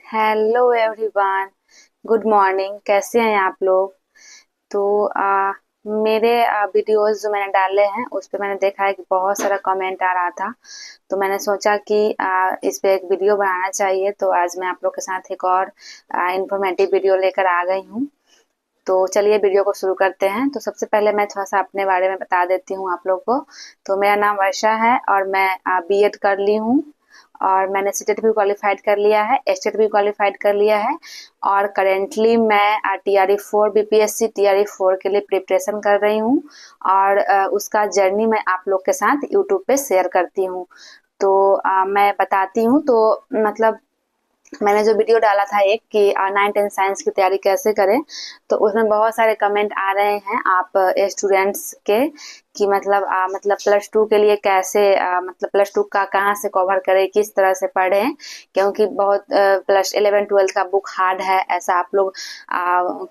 Hello everyone. Good morning. कैसे हैं आप लोग? तो मेरे वीडियोस जो मैंने डाले हैं उस पे मैंने देखा है कि बहुत सारा कमेंट आ रहा था। तो मैंने सोचा कि इस पे एक वीडियो बनाना चाहिए। तो आज मैं आप लोग के साथ एक और इंफॉर्मेटिव वीडियो लेकर आ गई हूँ। तो चलिए वीडियो को शुरू करते हैं। तो सबसे पहले मैं थोड़ा सा अपने बारे में बता देती हूँ आप लोग को। तो मेरा नाम वर्षा है और मैं बीएड कर ली हूँ और मैंने सीटेट भी क्वालिफाइड कर लिया है, एस्टेट भी क्वालिफाइड कर लिया है और करेंटली मैं टीआरई 4 बीपीएससी टीआरई 4 के लिए प्रिपरेशन कर रही हूँ और उसका जर्नी मैं आप लोग के साथ यूट्यूब पे शेयर करती हूँ। तो मैं बताती हूँ। तो मतलब मैंने जो वीडियो डाला था एक कि 9th साइंस की तैयारी कैसे करें, तो उसमें बहुत सारे कमेंट आ रहे हैं आप स्टूडेंट्स के कि मतलब +2 के लिए कैसे मतलब +2 का कहाँ से कवर करें, किस तरह से पढ़ें, क्योंकि बहुत प्लस 11-12 का बुक हार्ड है, ऐसा आप लोग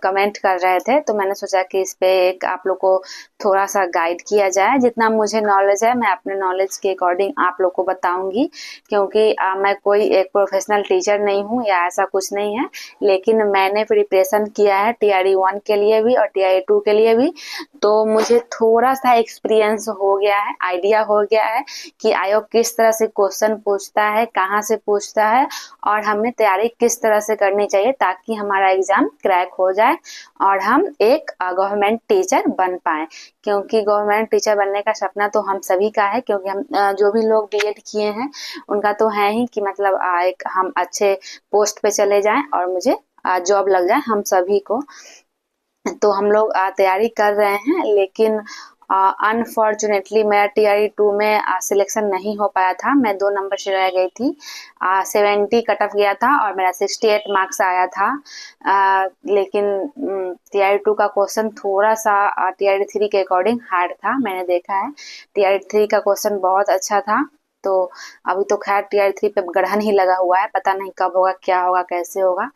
कमेंट कर रहे थे। तो मैंने सोचा कि इस पे एक आप लोग को थोड़ा सा गाइड किया जाए। जितना मुझे नॉलेज है मैं अपने नॉलेज के अकॉर्डिंग आप लोग को बताऊंगी, क्योंकि मैं कोई एक प्रोफेशनल टीचर नहीं हूँ या ऐसा कुछ नहीं है, लेकिन मैंने प्रिपरेशन किया है टीआरई 1 के लिए भी और टीआरई 2 के लिए भी। तो मुझे थोड़ा सा एक्सपीरियंस हो गया है, आइडिया हो गया है कि आयोग किस तरह से क्वेश्चन पूछता है, कहाँ से पूछता है और हमें तैयारी किस तरह से करनी चाहिए ताकि हमारा एग्जाम क्रैक हो जाए और हम एक गवर्नमेंट टीचर बन पाए। क्योंकि गवर्नमेंट टीचर बनने का सपना तो हम सभी का है, क्योंकि हम जो भी लोग बीएड किए हैं उनका तो है ही कि मतलब एक हम अच्छे पोस्ट पे चले जाएं और मुझे जॉब लग जाए हम सभी को। तो हम लोग तैयारी कर रहे हैं, लेकिन अनफॉर्चुनेटली मेरा टीआरई 2 में सिलेक्शन नहीं हो पाया था। मैं 2 नंबर से रह गई थी। 70 कट ऑफ गया था और मेरा 68 मार्क्स आया था। लेकिन टीआरई 2 का क्वेश्चन थोड़ा सा टीआरई 3 के अकॉर्डिंग हार्ड था, मैंने देखा है। टीआरई 3 का क्वेश्चन बहुत अच्छा था। तो अभी तो खैर टीआरई 3 पे ग्रहण ही लगा हुआ है, पता नहीं कब होगा, क्या होगा, कैसे होगा।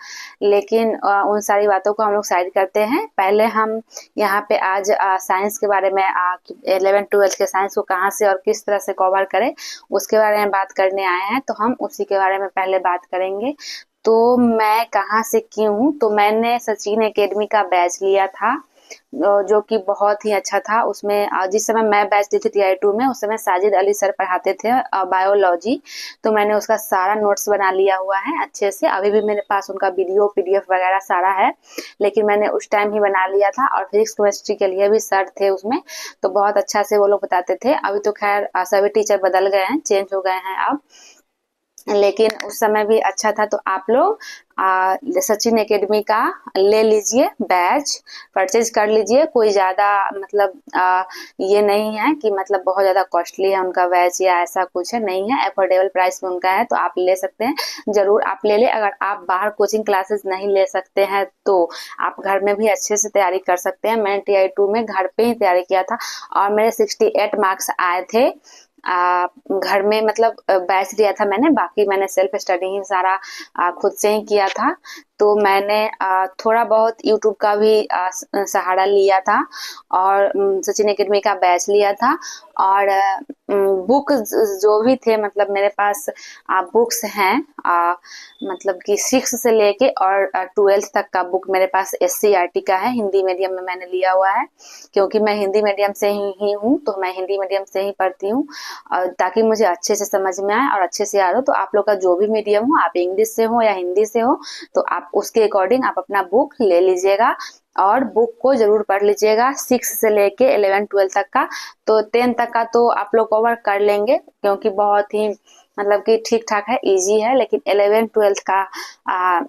लेकिन उन सारी बातों को हम लोग साइड करते हैं। पहले हम यहाँ पे आज साइंस के बारे में 11-12 के साइंस को कहाँ से और किस तरह से कवर करें उसके बारे में बात करने आए हैं। तो हम उसी के बारे में पहले बात करेंगे। तो मैं कहाँ से की हूँ, तो मैंने सचिन एकेडमी का बैच लिया था जो कि बहुत ही अच्छा था। उसमें जिस समय मैं बैच ली थी टीआरई 2 में उस समय साजिद अली सर पढ़ाते थे बायोलॉजी। तो मैंने उसका सारा नोट्स बना लिया हुआ है अच्छे से। अभी भी मेरे पास उनका वीडियो पीडीएफ वगैरह सारा है, लेकिन मैंने उस टाइम ही बना लिया था। और फिजिक्स केमिस्ट्री के लिए भी सर थे उसमें, तो बहुत अच्छा से वो लोग बताते थे। अभी तो खैर सभी टीचर बदल गए हैं, चेंज हो गए हैं अब, लेकिन उस समय भी अच्छा था। तो आप लोग सचिन एकेडमी का ले लीजिए, बैच परचेज कर लीजिए। कोई ज़्यादा मतलब ये नहीं है कि मतलब बहुत ज़्यादा कॉस्टली है उनका बैच या ऐसा कुछ है, नहीं है, अफोर्डेबल प्राइस में उनका है। तो आप ले सकते हैं, ज़रूर आप ले लें। अगर आप बाहर कोचिंग क्लासेस नहीं ले सकते हैं तो आप घर में भी अच्छे से तैयारी कर सकते हैं। मैंने टीआरई 2 में घर पे ही तैयारी किया था और मेरे 68 मार्क्स आए थे। घर में मतलब बैच दिया था मैंने, बाकी मैंने सेल्फ स्टडी ही सारा खुद से ही किया था। तो मैंने थोड़ा बहुत यूट्यूब का भी सहारा लिया था और सचिन एकेडमी का बैच लिया था। और बुक जो भी थे, मतलब मेरे पास बुक्स हैं मतलब कि 6 से लेके और 12th तक का बुक मेरे पास एससीईआरटी का है। हिंदी मीडियम में मैंने लिया हुआ है, क्योंकि मैं हिंदी मीडियम से ही हूँ, तो मैं हिंदी मीडियम से ही पढ़ती हूँ ताकि मुझे अच्छे से समझ में आए और अच्छे से याद हो। तो आप लोग का जो भी मीडियम हो, आप इंग्लिश से हो या हिंदी से हो, तो आप उसके अकॉर्डिंग आप अपना बुक ले लीजिएगा और बुक को जरूर पढ़ लीजिएगा। 6 से लेके 11-12 तक का। तो 10 तक का तो आप लोग कवर कर लेंगे, क्योंकि बहुत ही मतलब कि ठीक ठाक है, इजी है। लेकिन 11-12 का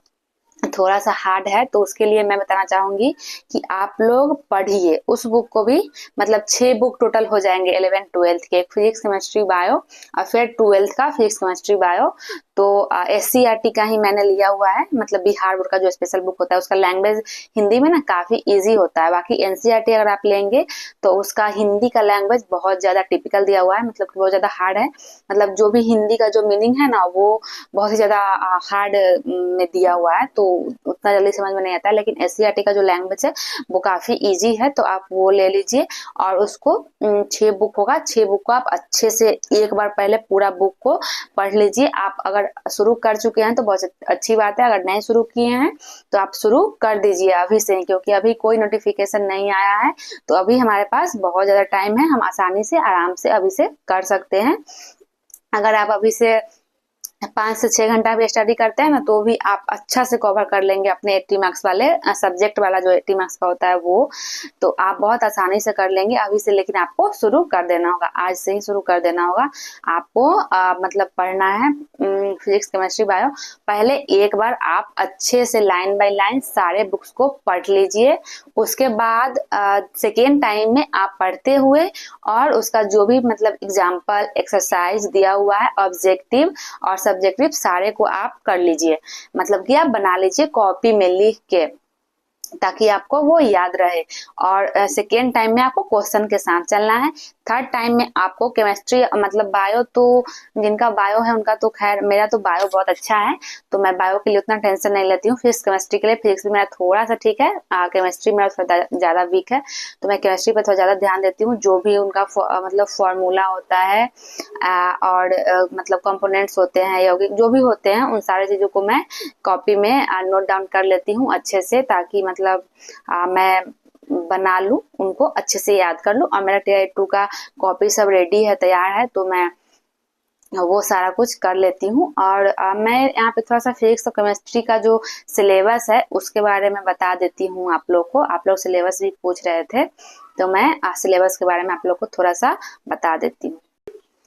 थोड़ा सा हार्ड है। तो उसके लिए मैं बताना चाहूंगी कि आप लोग पढ़िए उस बुक को भी। मतलब 6 बुक टोटल हो जाएंगे 11-12 के, फिजिक्स केमिस्ट्री बायो और फिर 12th का फिजिक्स केमिस्ट्री बायो। तो एससीईआरटी का ही मैंने लिया हुआ है, मतलब बिहार बोर्ड का जो स्पेशल बुक होता है उसका लैंग्वेज हिंदी में ना काफी इजी होता है। बाकी एनसीईआरटी अगर आप लेंगे तो उसका हिंदी का लैंग्वेज बहुत ज्यादा टिपिकल दिया हुआ है, मतलब बहुत ज्यादा हार्ड है। मतलब जो भी हिंदी का जो मीनिंग है ना वो बहुत ही ज्यादा हार्ड में दिया हुआ है, तो उतना जल्दी समझ में नहीं आता है, लेकिन एससीईआरटी का जो लैंग्वेज है वो काफी इजी है, तो आप वो ले लीजिए। और उसको 6 बुक होगा, 6 बुक को आप अच्छे से एक बार पहले पूरा बुक को पढ़ लीजिए। आप अगर शुरू कर चुके हैं तो बहुत अच्छी बात है, अगर नहीं शुरू किए हैं तो आप शुरू कर दीजिए अभी से, क्योंकि अभी कोई नोटिफिकेशन नहीं आया है, तो अभी हमारे पास बहुत ज्यादा टाइम है, हम आसानी से आराम से अभी से कर सकते हैं। अगर आप अभी से 5 से 6 घंटा भी स्टडी करते हैं ना, तो भी आप अच्छा से कवर कर लेंगे अपने 80 मार्क्स वाले सब्जेक्ट वाला जो 80 मार्क्स का होता है वो, तो आप बहुत आसानी से कर लेंगे अभी से। लेकिन आपको शुरू कर देना होगा, आज से ही शुरू कर देना होगा आपको। मतलब पढ़ना है फिजिक्स, केमिस्ट्री, बायो। पहले एक बार आप अच्छे से लाइन बाय लाइन सारे बुक्स को पढ़ लीजिए, उसके बाद सेकेंड टाइम में आप पढ़ते हुए और उसका जो भी मतलब एग्जाम्पल, एक्सरसाइज दिया हुआ है, ऑब्जेक्टिव और सब्जेक्टिव सारे को आप कर लीजिए, मतलब कि आप बना लीजिए कॉपी में लिख के, ताकि आपको वो याद रहे। और सेकेंड टाइम में आपको क्वेश्चन के साथ चलना है। थर्ड टाइम में आपको केमिस्ट्री मतलब बायो, तो जिनका बायो है उनका तो खैर, मेरा तो बायो बहुत अच्छा है तो मैं बायो के लिए उतना टेंशन नहीं लेती हूँ। फिजिक्स केमिस्ट्री के लिए, फिजिक्स भी मेरा थोड़ा सा ठीक है, केमिस्ट्री मेरा थोड़ा ज्यादा वीक है, तो मैं केमिस्ट्री पर थोड़ा ज्यादा ध्यान देती हूँ। जो भी उनका मतलब फॉर्मूला होता है और मतलब कंपोनेंट्स होते हैं, यौगिक जो भी होते हैं, उन सारी चीजों को मैं कॉपी में नोट डाउन कर लेती हूँ अच्छे से, ताकि मतलब मैं बना लूं, उनको अच्छे से याद कर लूं। और मेरा TI2 का कॉपी सब रेडी है, तैयार है, तो मैं वो सारा कुछ कर लेती हूँ। और मैं यहाँ पे थोड़ा सा फिजिक्स और केमिस्ट्री का जो सिलेबस है उसके बारे में बता देती हूँ आप लोग को। आप लोग सिलेबस भी पूछ रहे थे, तो मैं सिलेबस के बारे में आप लोग को थोड़ा सा बता देती हूँ।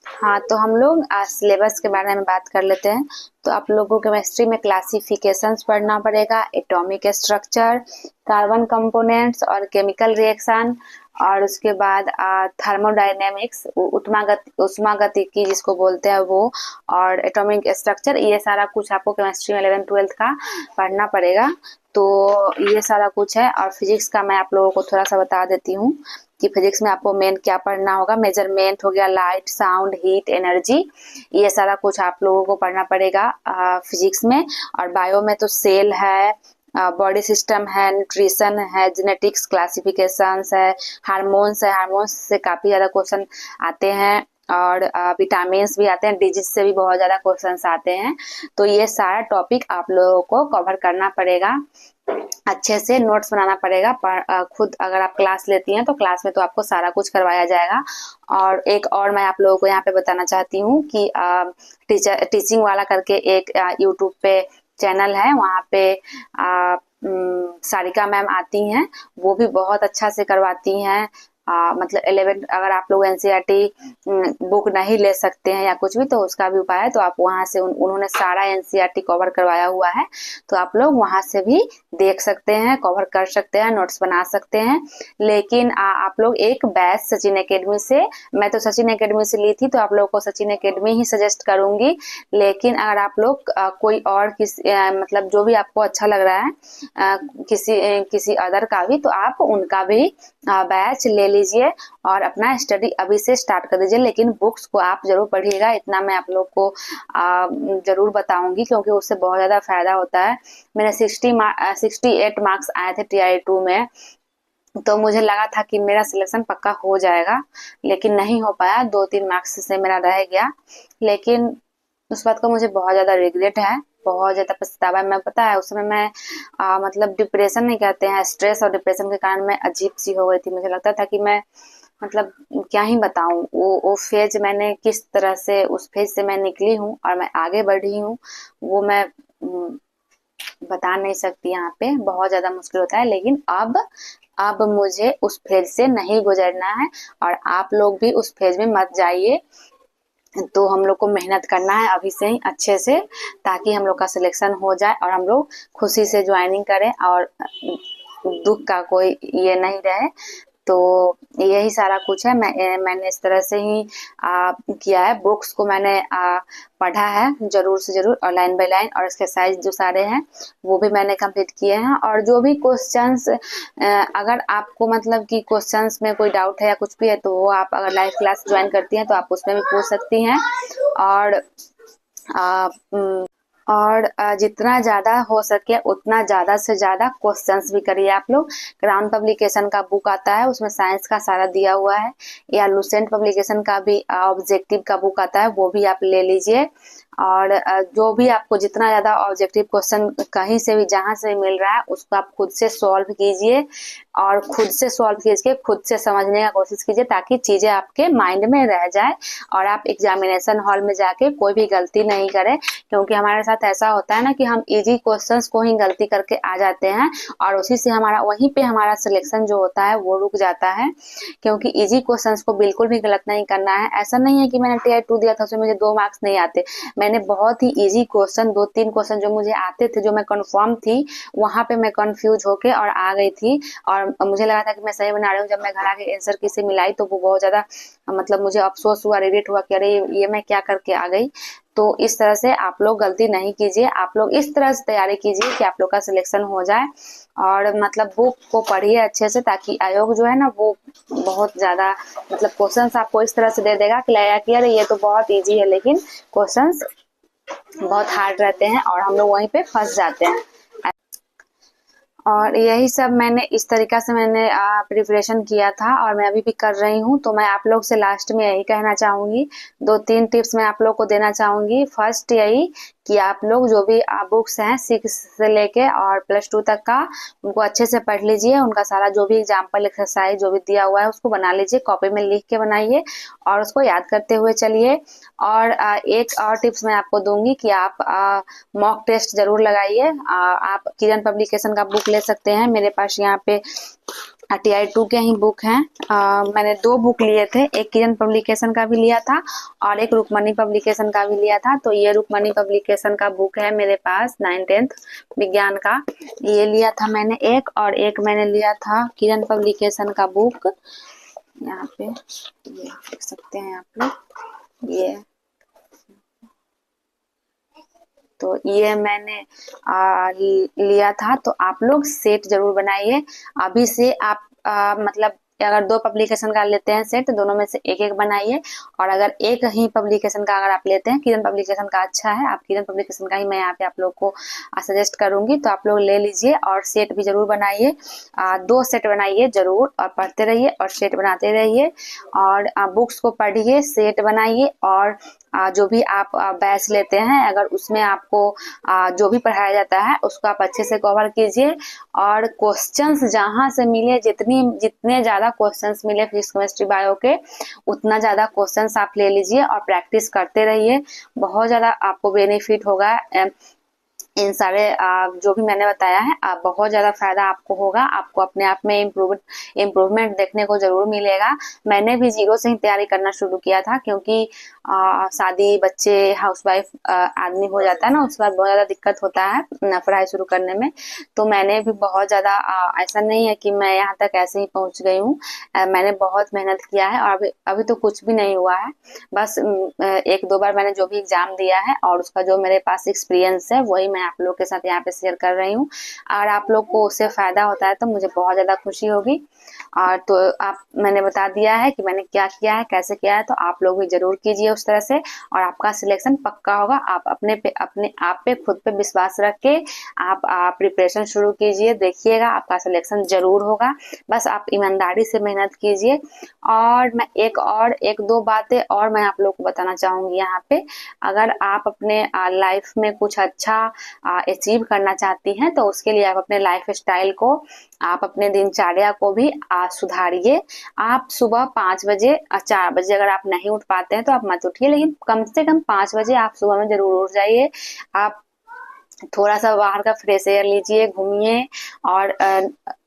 हाँ, तो हम लोग सिलेबस के बारे में बात कर लेते हैं। तो आप लोगों को केमिस्ट्री में क्लासिफिकेशंस पढ़ना पड़ेगा, एटॉमिक स्ट्रक्चर, कार्बन कंपोनेंट्स और केमिकल रिएक्शन, और उसके बाद थर्मोडायनेमिक्स, उष्मागतिकी जिसको बोलते हैं वो, और एटॉमिक स्ट्रक्चर, ये सारा कुछ आपको केमिस्ट्री में 11th 12th का पढ़ना पड़ेगा। तो ये सारा कुछ है। और फिजिक्स का मैं आप लोगों को थोड़ा सा बता देती हूँ कि फिजिक्स में आपको मेन क्या पढ़ना होगा। मेजरमेंट हो गया, लाइट, साउंड, हीट, एनर्जी, ये सारा कुछ आप लोगों को पढ़ना पड़ेगा फिजिक्स में। और बायो में तो सेल है, बॉडी सिस्टम है, न्यूट्रिशन है, जेनेटिक्स, क्लासिफिकेशंस है, हार्मोन्स है, हार्मोन्स से काफी ज्यादा क्वेश्चन आते हैं, और विटामिन भी आते हैं, डिजीज से भी बहुत ज्यादा क्वेश्चंस आते हैं। तो ये सारा टॉपिक आप लोगों को कवर करना पड़ेगा, अच्छे से नोट्स बनाना पड़ेगा। पर खुद अगर आप क्लास लेती हैं तो क्लास में तो आपको सारा कुछ करवाया जाएगा। और एक और मैं आप लोगों को यहाँ पे बताना चाहती हूँ कि टीचिंग वाला करके एक यूट्यूब पे चैनल है, वहाँ पे सारिका मैम आती हैं, वो भी बहुत अच्छा से करवाती हैं। मतलब 11 अगर आप लोग एनसीईआरटी बुक नहीं ले सकते हैं या कुछ भी, तो उसका भी उपाय है। तो आप वहां से उन्होंने सारा एनसीईआरटी कवर करवाया हुआ है, तो आप लोग वहां से भी देख सकते हैं, कवर कर सकते हैं, नोट्स बना सकते हैं। लेकिन आप लोग एक बैच सचिन एकेडमी से, मैं तो सचिन एकेडमी से ली थी, तो आप लोग को सचिन एकेडमी ही सजेस्ट करूंगी। लेकिन अगर आप लोग कोई और किसी मतलब जो भी आपको अच्छा लग रहा है किसी अदर का भी, तो आप उनका भी बैच ले लीजिए और अपना स्टडी अभी से स्टार्ट कर दीजिए। लेकिन बुक्स को आप जरूर पढ़िएगा, इतना मैं आप लोग को जरूर बताऊंगी, क्योंकि उससे बहुत ज्यादा फायदा होता है। मेरे 68 मार्क्स आए थे TI2 में, तो मुझे लगा था कि मेरा सिलेक्शन पक्का हो जाएगा, लेकिन नहीं हो पाया, 2-3 मार्क्स से मेरा रह गया। लेकिन उस बात का मुझे बहुत ज्यादा रिग्रेट है, बहुत ज्यादा पछतावा है। मैं पता है उस समय मैं मतलब डिप्रेशन नहीं कहते हैं, स्ट्रेस और डिप्रेशन के कारण मैं अजीब सी हो गई थी। मुझे लगता था कि मैं मतलब क्या ही बताऊं, वो फेज मैंने किस तरह से, उस फेज से मैं निकली हूँ और मैं आगे बढ़ी हूँ, वो मैं बता नहीं सकती यहाँ पे, बहुत ज्यादा मुश्किल होता है। लेकिन अब मुझे उस फेज से नहीं गुजरना है, और आप लोग भी उस फेज में मत जाइए। तो हम लोग को मेहनत करना है अभी से ही अच्छे से, ताकि हम लोग का सिलेक्शन हो जाए और हम लोग खुशी से ज्वाइनिंग करें और दुख का कोई ये नहीं रहे। तो यही सारा कुछ है। मैंने इस तरह से ही किया है। बुक्स को मैंने पढ़ा है जरूर से जरूर, और लाइन बाय लाइन, और इसके साइज जो सारे हैं वो भी मैंने कंप्लीट किए हैं। और जो भी क्वेश्चंस अगर आपको मतलब कि क्वेश्चंस में कोई डाउट है या कुछ भी है, तो वो आप अगर लाइव क्लास ज्वाइन करती हैं तो आप उसमें भी पूछ सकती हैं। और और जितना ज़्यादा हो सके उतना ज़्यादा से ज़्यादा क्वेश्चंस भी करिए आप लोग। क्राउन पब्लिकेशन का बुक आता है, उसमें साइंस का सारा दिया हुआ है, या लुसेंट पब्लिकेशन का भी ऑब्जेक्टिव का बुक आता है, वो भी आप ले लीजिए। और जो भी आपको जितना ज़्यादा ऑब्जेक्टिव क्वेश्चन कहीं से भी जहाँ से भी मिल रहा है उसको आप खुद से सॉल्व कीजिए, और खुद से सॉल्व कीजिए, खुद से समझने का कोशिश कीजिए, ताकि चीज़ें आपके माइंड में रह जाए और आप एग्जामिनेशन हॉल में जाके कोई भी गलती नहीं करें। क्योंकि हमारे साथ ऐसा होता है ना कि हम इजी क्वेश्चंस को ही गलती करके आ जाते हैं, और उसी से हमारा वहीं पे हमारा सिलेक्शन जो होता है वो रुक जाता है। क्योंकि इजी क्वेश्चंस को बिल्कुल भी गलत नहीं करना है। ऐसा नहीं है कि मैंने TI-2 दिया था उसमें मुझे 2 मार्क्स नहीं आते। मैंने बहुत ही इजी क्वेश्चन 2-3 क्वेश्चन जो मुझे आते थे, जो मैं कंफर्म थी, वहां पे मैं कंफ्यूज होके और आ गई थी, और मुझे लगा था कि मैं सही बना रही हूँ। जब मैं घर आके आंसर की से मिलाई तो वो बहुत ज्यादा मतलब मुझे अफसोस हुआ, रिग्रेट हुआ कि अरे ये मैं क्या करके आ गई। तो इस तरह से आप लोग गलती नहीं कीजिए, आप लोग इस तरह से तैयारी कीजिए कि आप लोग का सिलेक्शन हो जाए। और मतलब बुक को पढ़िए अच्छे से, ताकि आयोग जो है ना वो बहुत ज्यादा मतलब क्वेश्चंस आपको इस तरह से दे देगा कि लगेगा कि अरे ये तो बहुत इजी है, लेकिन क्वेश्चंस बहुत हार्ड रहते हैं और हम लोग वहीं पे फंस जाते हैं। और यही सब मैंने इस तरीका से मैंने प्रिपरेशन किया था, और मैं अभी भी कर रही हूँ। तो मैं आप लोग से लास्ट में यही कहना चाहूंगी, 2-3 टिप्स मैं आप लोग को देना चाहूंगी। फर्स्ट यही कि आप लोग जो भी बुक्स हैं 6 से लेके और +2 तक का, उनको अच्छे से पढ़ लीजिए। उनका सारा जो भी एग्जाम्पल एक्सरसाइज जो भी दिया हुआ है उसको बना लीजिए, कॉपी में लिख के बनाइए और उसको याद करते हुए चलिए। और एक और टिप्स मैं आपको दूंगी कि आप मॉक टेस्ट जरूर लगाइए। आप किरण पब्लिकेशन का बुक ले सकते हैं, मेरे पास यहाँ पे TI-2 के ही बुक हैं। मैंने 2 बुक लिए थे, एक किरण पब्लिकेशन का भी लिया था और एक रुक्मणी पब्लिकेशन का भी लिया था। तो ये रुक्मणी पब्लिकेशन का बुक है मेरे पास 9th-10th विज्ञान का, ये लिया था मैंने एक, और एक मैंने लिया था किरण पब्लिकेशन का बुक। यहाँ पे ये देख सकते हैं आप लोग, ये तो ये मैंने लिया था। तो आप लोग सेट जरूर बनाइए अभी से। आप मतलब अगर 2 पब्लिकेशन का लेते हैं सेट, तो दोनों में से एक एक बनाइए। और अगर एक ही पब्लिकेशन का अगर आप लेते हैं, किरण पब्लिकेशन का अच्छा है, आप किरण पब्लिकेशन का ही मैं यहाँ पे आप लोग को सजेस्ट करूंगी, तो आप लोग ले लीजिए और सेट भी जरूर बनाइए। 2 सेट बनाइए जरूर, और पढ़ते रहिए और सेट बनाते रहिए। और बुक्स को पढ़िए, सेट बनाइए, और जो भी आप बैच लेते हैं अगर उसमें आपको जो भी पढ़ाया जाता है उसको आप अच्छे से कवर कीजिए। और क्वेश्चंस जहां से मिले, जितने ज्यादा क्वेश्चंस मिले फिजिक्स केमिस्ट्री बायो के, उतना ज्यादा क्वेश्चंस आप ले लीजिए और प्रैक्टिस करते रहिए। बहुत ज्यादा आपको बेनिफिट होगा इन सारे जो भी मैंने बताया है। बहुत ज्यादा फायदा आपको होगा, आपको अपने आप में इम्प्रूवमेंट देखने को जरूर मिलेगा। मैंने भी 0 से ही तैयारी करना शुरू किया था, क्योंकि शादी, बच्चे, हाउसवाइफ आदमी हो जाता है ना, उसके बाद बहुत ज्यादा दिक्कत होता है पढ़ाई शुरू करने में। तो मैंने भी बहुत ज्यादा ऐसा नहीं है कि मैं यहाँ तक ऐसे ही पहुंच गई हूँ, मैंने बहुत मेहनत किया है, और अभी तो कुछ भी नहीं हुआ है। बस 1-2 बार मैंने जो भी एग्जाम दिया है और उसका जो मेरे पास एक्सपीरियंस है वही मैं आप लोग के साथ यहाँ पे शेयर कर रही हूँ। और आप लोग को उससे फायदा होता है तो मुझे बहुत ज्यादा खुशी होगी। और तो मैंने बता दिया है कि मैंने क्या किया है, कैसे किया है, तो आप लोग भी जरूर कीजिए उस तरह से, और आपका सिलेक्शन पक्का होगा। आप अपने आप पे खुद पे विश्वास रख के आप प्रिपरेशन शुरू कीजिए, देखिएगा आपका सिलेक्शन जरूर होगा। बस आप ईमानदारी से मेहनत कीजिए। और मैं एक दो बातें और मैं आप लोग को बताना चाहूंगी यहाँ पे। अगर आप अपने लाइफ में कुछ अच्छा अचीव करना चाहती हैं, तो उसके लिए आप अपने लाइफ स्टाइल को, आप अपने दिनचर्या को भी सुधारिए। आप सुबह 5 बजे 4 बजे अगर आप नहीं उठ पाते हैं तो आप मत उठिए, लेकिन कम से कम 5 बजे आप सुबह में जरूर उठ जाइए। आप थोड़ा सा बाहर का फ्रेश एयर लीजिए, घूमिए और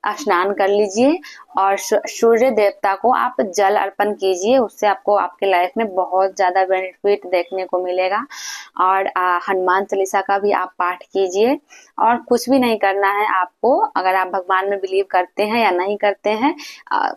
स्नान कर लीजिए, और सूर्य देवता को आप जल अर्पण कीजिए। उससे आपको आपके लाइफ में बहुत ज्यादा बेनिफिट देखने को मिलेगा। और हनुमान चालीसा का भी आप पाठ कीजिए। और कुछ भी नहीं करना है आपको। अगर आप भगवान में बिलीव करते हैं या नहीं करते हैं,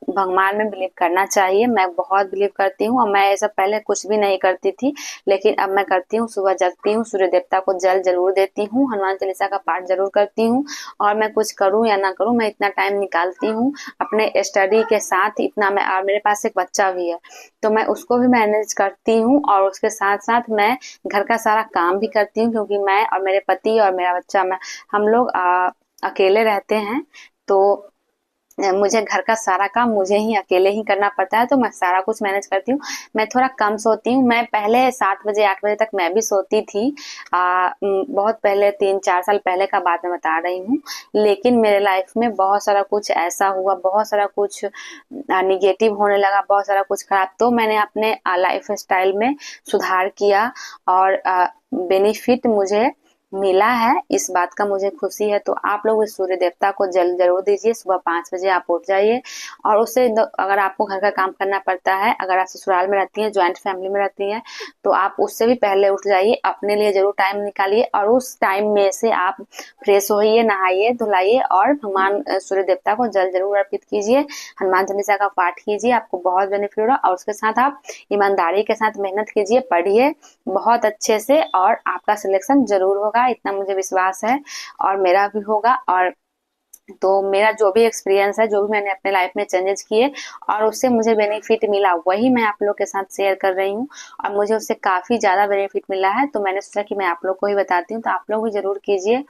भगवान में बिलीव करना चाहिए। मैं बहुत बिलीव करती हूँ, और मैं ऐसा पहले कुछ भी नहीं करती थी, लेकिन अब मैं करती हूँ। सुबह जगती हूँ, सूर्य देवता को जल जरूर देती हूँ, हनुमान चालीसा का पाठ जरूर करती हूँ। और मैं कुछ करूँ या ना करूँ, मैं इतना टाइम निकालती हूँ अपने स्टडी के साथ, इतना मैं, और मेरे पास एक बच्चा भी है तो मैं उसको भी मैनेज करती हूँ और उसके साथ साथ मैं घर का सारा काम भी करती हूँ, क्योंकि मैं और मेरे पति और मेरा बच्चा, मैं हम लोग अकेले रहते हैं। तो मुझे घर का सारा काम मुझे ही अकेले ही करना पड़ता है, तो मैं सारा कुछ मैनेज करती हूँ। मैं थोड़ा कम सोती हूँ, मैं पहले 7 बजे 8 बजे तक मैं भी सोती थी, बहुत पहले 3-4 साल पहले का बात मैं बता रही हूँ। लेकिन मेरे लाइफ में बहुत सारा कुछ ऐसा हुआ, बहुत सारा कुछ निगेटिव होने लगा, बहुत सारा कुछ खराब, तो मैंने अपने लाइफ स्टाइल में सुधार किया और बेनिफिट मुझे मिला है, इस बात का मुझे खुशी है। तो आप लोग इस सूर्य देवता को जल जरूर दीजिए। सुबह 5 बजे आप उठ जाइए और उससे अगर आपको घर का काम करना पड़ता है, अगर आप ससुराल में रहती हैं, ज्वाइंट फैमिली में रहती हैं, तो आप उससे भी पहले उठ जाइए, अपने लिए जरूर टाइम निकालिए और उस टाइम में से आप फ्रेश होइए, नहाइए धुलाइए और भगवान सूर्य देवता को जल जरूर अर्पित कीजिए, हनुमान चालीसा का पाठ कीजिए, आपको बहुत बेनिफिट होगा। और उसके साथ आप ईमानदारी के साथ मेहनत कीजिए, पढ़िए बहुत अच्छे से और आपका सिलेक्शन जरूर होगा, इतना मुझे विश्वास है और मेरा भी होगा। और तो मेरा जो भी एक्सपीरियंस है, जो भी मैंने अपने लाइफ में चेंजेस किए और उससे मुझे बेनिफिट मिला, वही मैं आप लोग के साथ शेयर कर रही हूँ और मुझे उससे काफ़ी ज़्यादा बेनिफिट मिला है। तो मैंने सोचा कि मैं आप लोग को ही बताती हूँ, तो आप लोग भी ज़रूर कीजिए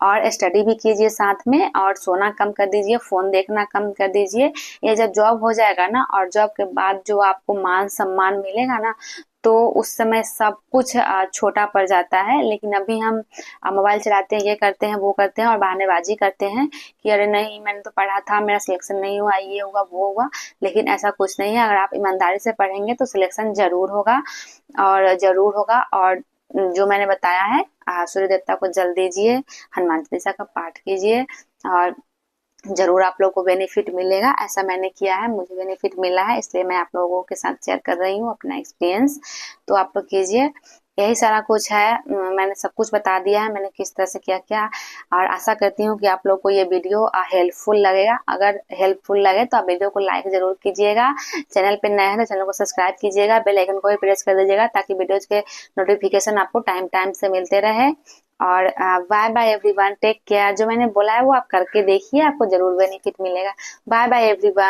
और स्टडी भी कीजिए साथ में, और सोना कम कर दीजिए, फ़ोन देखना कम कर दीजिए। ये जब जॉब हो जाएगा ना और जॉब के बाद जो आपको मान सम्मान मिलेगा ना, तो उस समय सब कुछ छोटा पड़ जाता है। लेकिन अभी हम मोबाइल चलाते हैं, ये करते हैं, वो करते हैं और बहानेबाजी करते हैं कि अरे नहीं मैंने तो पढ़ा था, मेरा सिलेक्शन नहीं हुआ, ये हुआ वो हुआ। लेकिन ऐसा कुछ नहीं है, अगर आप ईमानदारी से पढ़ेंगे तो सिलेक्शन जरूर होगा और जरूर होगा। और जो मैंने बताया है, सूर्य देवता को जल दीजिए, हनुमान चालीसा का पाठ कीजिए और जरूर आप लोग को बेनिफिट मिलेगा। ऐसा मैंने किया है, मुझे बेनिफिट मिला है, इसलिए मैं आप लोगों के साथ शेयर कर रही हूँ अपना एक्सपीरियंस। तो आप लोग कीजिए, यही सारा कुछ है। मैंने सब कुछ बता दिया है मैंने किस तरह से क्या किया, और आशा करती हूँ कि आप लोग को ये वीडियो हेल्पफुल लगेगा। अगर हेल्पफुल लगे तो आप वीडियो को लाइक जरूर कीजिएगा, चैनल पे नए हैं तो चैनल को सब्सक्राइब कीजिएगा, बेल आइकन को भी प्रेस कर दीजिएगा ताकि वीडियोज के नोटिफिकेशन आपको टाइम टाइम से मिलते रहे। और bye bye everyone, take care. जो मैंने बोला है वो आप करके देखिए, आपको जरूर बेनिफिट मिलेगा। Bye bye everyone.